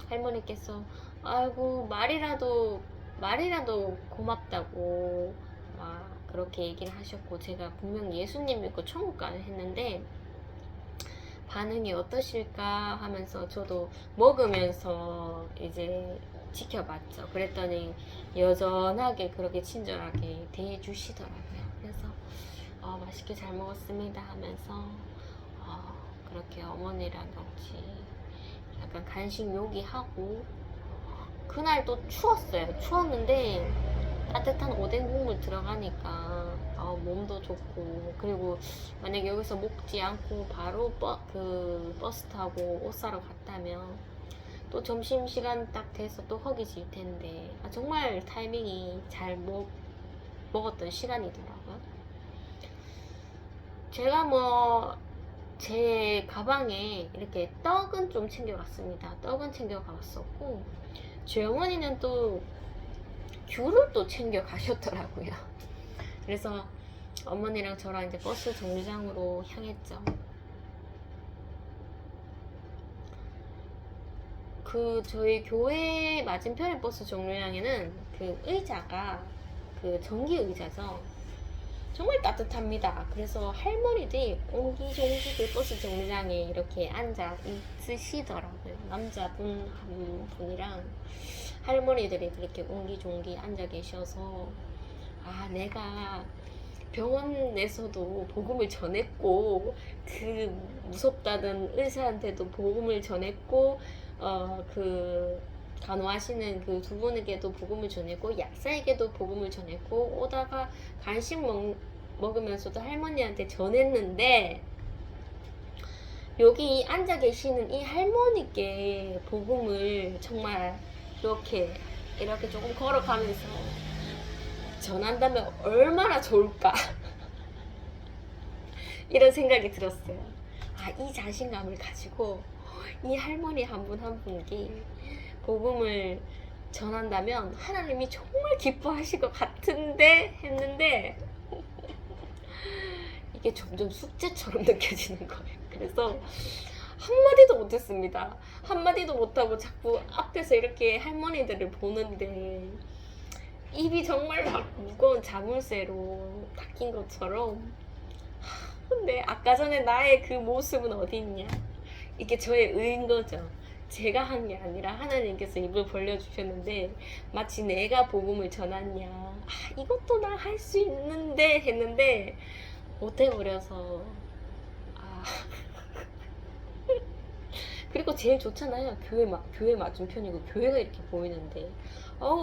할머니께서 아이고 말이라도 고맙다고 그렇게 얘기를 하셨고, 제가 분명 예수님 믿고 천국 가는 했는데 반응이 어떠실까 하면서 저도 먹으면서 이제 지켜봤죠. 그랬더니 여전하게 그렇게 친절하게 대해주시더라고요. 그래서 맛있게 잘 먹었습니다 하면서 그렇게 어머니랑 같이 약간 간식 요기하고, 그날 또 추웠어요. 추웠는데 따뜻한 오뎅 국물 들어가니까 몸도 좋고, 그리고 만약에 여기서 먹지 않고 바로 버스 타고 옷 사러 갔다면 또 점심시간 딱 돼서 또 허기질 텐데 정말 타이밍이 잘 먹었던 시간이더라고요. 제가 제 가방에 이렇게 떡은 좀 챙겨갔습니다. 떡은 챙겨갔었고, 제 어머니는 또 귤을 또 챙겨 가셨더라고요. 그래서 어머니랑 저랑 이제 버스 정류장으로 향했죠. 저희 교회 맞은편의 버스 정류장에는 그 의자가 그 전기 의자죠. 정말 따뜻합니다. 그래서 할머니들이 옹기종기 그 버스 정류장에 이렇게 앉아 있으시더라고요. 남자분 한 분이랑 할머니들이 그렇게 옹기종기 앉아 계셔서 내가 병원에서도 복음을 전했고 그 무섭다던 의사한테도 복음을 전했고 그 간호하시는 그 두 분에게도 복음을 전했고 약사에게도 복음을 전했고 오다가 간식 먹으면서도 할머니한테 전했는데 여기 앉아 계시는 이 할머니께 복음을 정말 이렇게 조금 걸어가면서 전한다면 얼마나 좋을까 이런 생각이 들었어요. 이 자신감을 가지고 이 할머니 한 분 한 분께 복음을 전한다면 하나님이 정말 기뻐하실 것 같은데 했는데 이게 점점 숙제처럼 느껴지는 거예요. 그래서 한마디도 입이 정말 막 무거운 자물쇠로 닦인 것처럼. 근데 아까 전에 나의 그 모습은 어디 있냐? 이게 저의 의인 거죠. 제가 한 게 아니라 하나님께서 입을 벌려주셨는데 마치 내가 복음을 전하냐. 이것도 나 할 수 있는데 했는데 못해버려서. 그리고 제일 좋잖아요. 교회 맞은편이고 교회가 이렇게 보이는데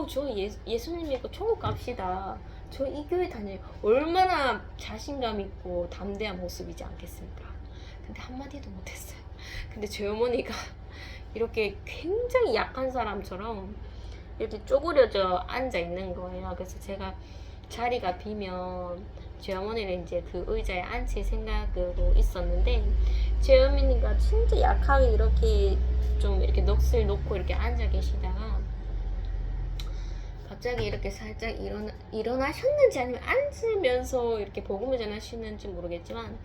저 예수님 믿고 천국 갑시다. 저 이 교회 다녀요. 얼마나 자신감 있고 담대한 모습이지 않겠습니까? 근데 한마디도 못했어요. 근데 저희 어머니가 이렇게 굉장히 약한 사람처럼 이렇게 쪼그려져 앉아 있는 거예요. 그래서 제가 자리가 비면 제 어머니를 이제 그 의자에 앉힐 생각으로 있었는데 제 어머니가 진짜 약하게 이렇게 좀 이렇게 넋을 놓고 이렇게 앉아 계시다가 갑자기 이렇게 살짝 일어나셨는지 아니면 앉으면서 이렇게 복음을 전하시는지 모르겠지만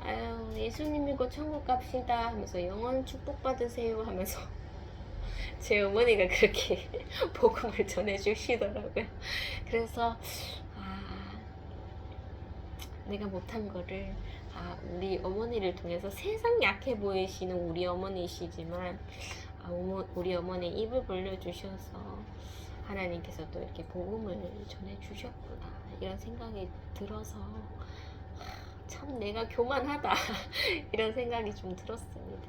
아유 예수님 믿고 천국 갑시다 하면서 영원 축복 받으세요 하면서 제 어머니가 그렇게 복음을 전해주시더라고요. 그래서 내가 못한 거를 우리 어머니를 통해서 세상 약해 보이시는 우리 어머니시지만 우리 어머니 입을 벌려주셔서 하나님께서 또 이렇게 복음을 전해주셨구나 이런 생각이 들어서 참 내가 교만하다 이런 생각이 좀 들었습니다.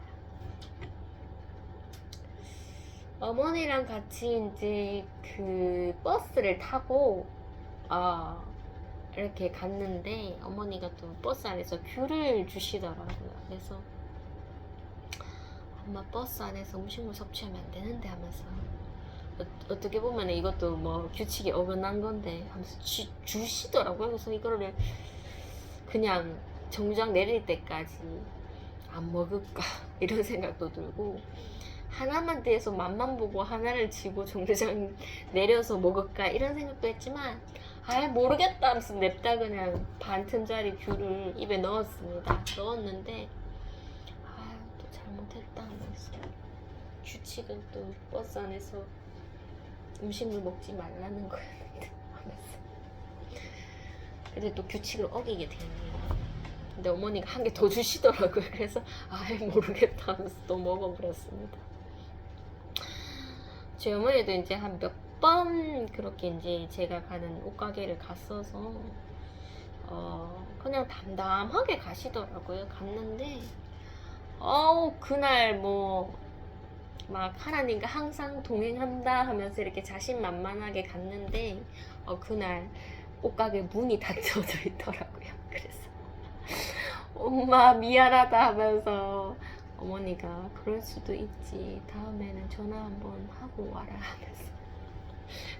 어머니랑 같이 이제 그 버스를 타고 이렇게 갔는데 어머니가 또 버스 안에서 귤을 주시더라고요. 그래서 엄마 버스 안에서 음식물 섭취하면 안 되는데 하면서 어떻게 보면 이것도 뭐 규칙에 어긋난 건데 하면서 주시더라고요. 그래서 이거를 그냥 정류장 내릴 때까지 안 먹을까 이런 생각도 들고 하나만 떼서 맛만 보고 하나를 쥐고 정류장 내려서 먹을까 이런 생각도 했지만 모르겠다 하면서 냅다 그냥 반 틈짜리 귤을 입에 넣었습니다. 넣었는데 또 잘못했다 하면서 규칙은 또 버스 안에서 음식물 먹지 말라는 거였는데 하면서 근데 또 규칙을 어기게 되네요. 근데 어머니가 한 개 더 주시더라고요. 그래서 모르겠다 하면서 또 먹어버렸습니다. 제 어머니도 이제 한 몇 번 그렇게 이제 제가 가는 옷가게를 갔어서 그냥 담담하게 가시더라고요. 갔는데 그날 뭐 막 하나님과 항상 동행한다 하면서 이렇게 자신만만하게 갔는데 그날 옷가게 문이 닫혀져 있더라고요. 그래서 엄마 미안하다 하면서 어머니가 그럴 수도 있지 다음에는 전화 한번 하고 와라 하면서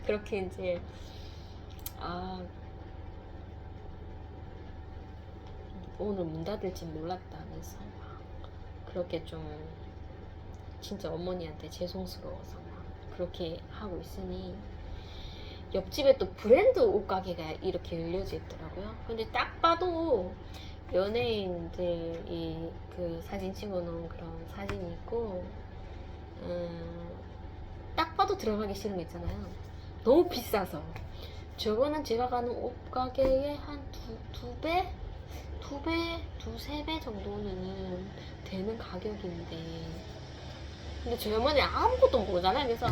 그렇게 이제 오늘 문 닫을지 몰랐다 하면서 그렇게 좀 진짜 어머니한테 죄송스러워서 막 그렇게 하고 있으니 옆집에 또 브랜드 옷가게가 이렇게 열려져 있더라고요. 근데 딱 봐도 연예인들이 그 사진 찍어놓은 그런 사진이 있고 딱 봐도 들어가기 싫은 거 있잖아요. 너무 비싸서 저거는 제가 가는 옷가게의 한 두세 배 정도는 되는 가격인데 근데 저희 어머니 아무것도 모르잖아요. 그래서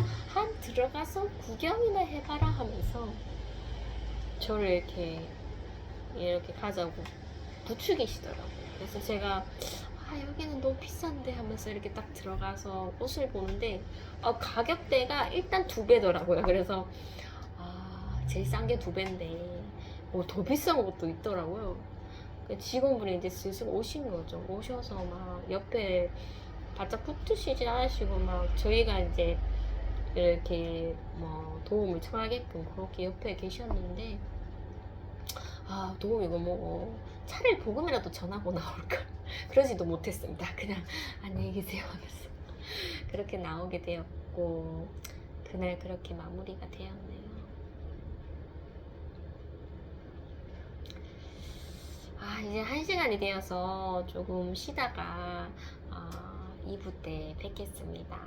들어가서 구경이나 해봐라 하면서 저를 이렇게 가자고 부추기시더라고요. 그래서 제가 여기는 너무 비싼데 하면서 이렇게 딱 들어가서 옷을 보는데 가격대가 일단 2배더라고요. 그래서 제일 싼 게 2배인데 뭐 더 비싼 것도 있더라고요. 직원분이 이제 슬슬 오신 거죠. 오셔서 막 옆에 바짝 붙으시진 않으시고 막 저희가 이제 이렇게 뭐 도움을 청하게끔 그렇게 옆에 계셨는데 도움 이거 뭐 차라리 복음이라도 전하고 나올까 그러지도 못했습니다. 그냥 안녕히 계세요 하면서 그렇게 나오게 되었고 그날 그렇게 마무리가 되었네요. 이제 1시간이 되어서 조금 쉬다가 2부 때 뵙겠습니다.